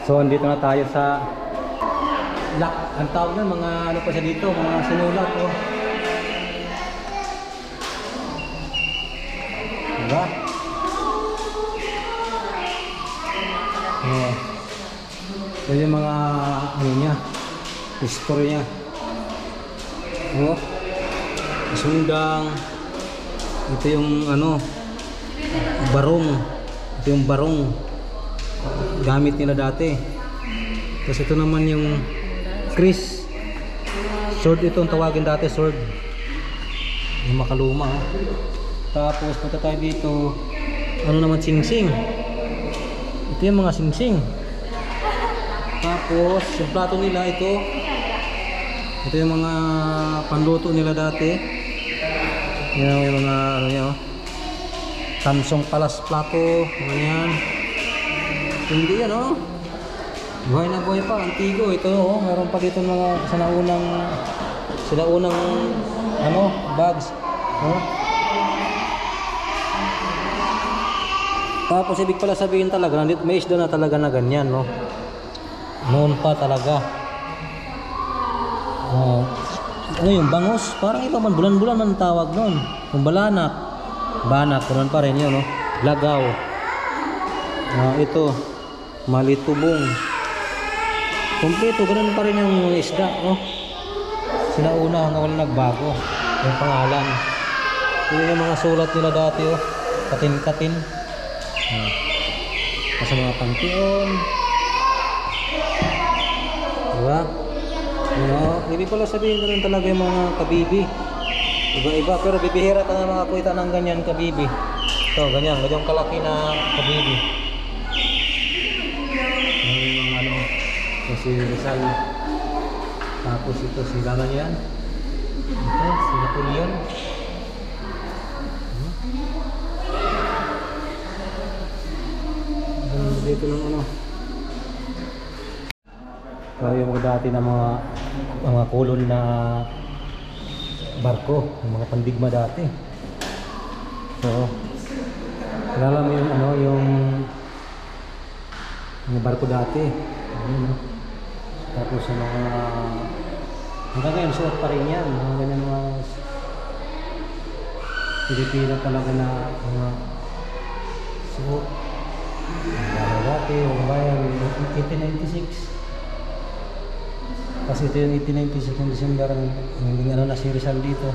So andito na tayo sa lock. Ang tawag na mga ano pa siya dito, mga sinulat oh. Diba? Oh. Yan yung mga ano niya, history niya. Oh. Sundang. Ito yung ano, barong. Ito yung barong gamit nila dati. Tapos ito naman yung Chris. Sword ito ang tawagin dati, sword. Yung makaluma. Tapos punta tayo dito. Ano naman, singsing. Ito yung mga singsing. Tapos yung plato nila ito. Ito yung mga panluto nila dati. Yan yung mga ano niya oh. Samsung Palas plato, ganyan. Hindi yan oh. Buhay na buhay pa, antigo ito oh. Meron pa dito mga sinaunang ano, bags. Oh. Tapos ibig pala sabihin talaga, nandito may isda na talaga na ganyan no. Noon pa talaga. Oh. Ano yung bangos? Parang iba man, bulan-bulan man tawag noon. Kung balanak, banak, ganoon pa rin yun no. Lagaw. Ito, malitubong. Kompleto, ganoon pa rin yung isda oh. Sinauna hanggang wala nagbago yung pangalan. Ito yung mga sulat nila dati oh. Katin-katin. Sa mga panteon. Diba? Ano, ibig pala sabihin ko rin talaga yung mga kabibi. Iba-iba, pero bibihira ka na mga kuita ng ganyan kabibi. Ito, ganyan, ganyang kalaki na kabibi. Yung ano, ito si Rizal. Tapos ito si Laman yan. Ito, si Napoleon. Dito ng ano. So yung dati na mga kulon na barko, yung mga pandigma dati. So kilala mo yung ano, yung barko dati. Ayun, no? Tapos yung mga hanggang ngayon suot pa rin yan, mga ganyan mga Pilipina talaga na mga suot. Ang dati, yung bayan 1896. Kasi ito yung 1896 ng December, hindi ano na si Rizal dito.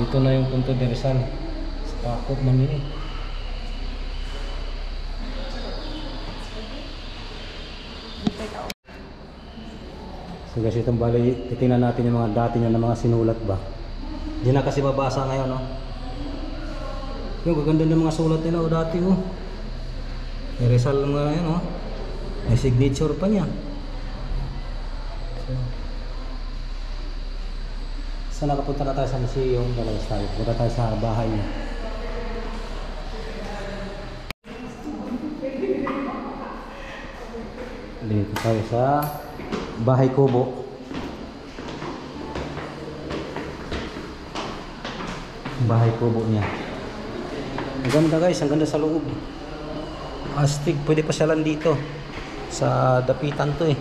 Dito na yung punto ni Rizal sa Pakop, Manila. So guys, itong bali, titingnan natin yung mga dati niya na mga sinulat ba. Hindi na kasi mabasa ngayon no. Yung gaganda ng mga sulat nila o dati oh. Ni Rizal mga yan oh. May signature pa niya. So, saan nakapunta na tayo sa museum? Punta tayo sa bahay niya. Dito tayo sa bahay kubo. Bahay kubo niya. Ang ganda guys, ang ganda sa loob. Astig, pwede pasyalan dito. Sa dapitan to eh.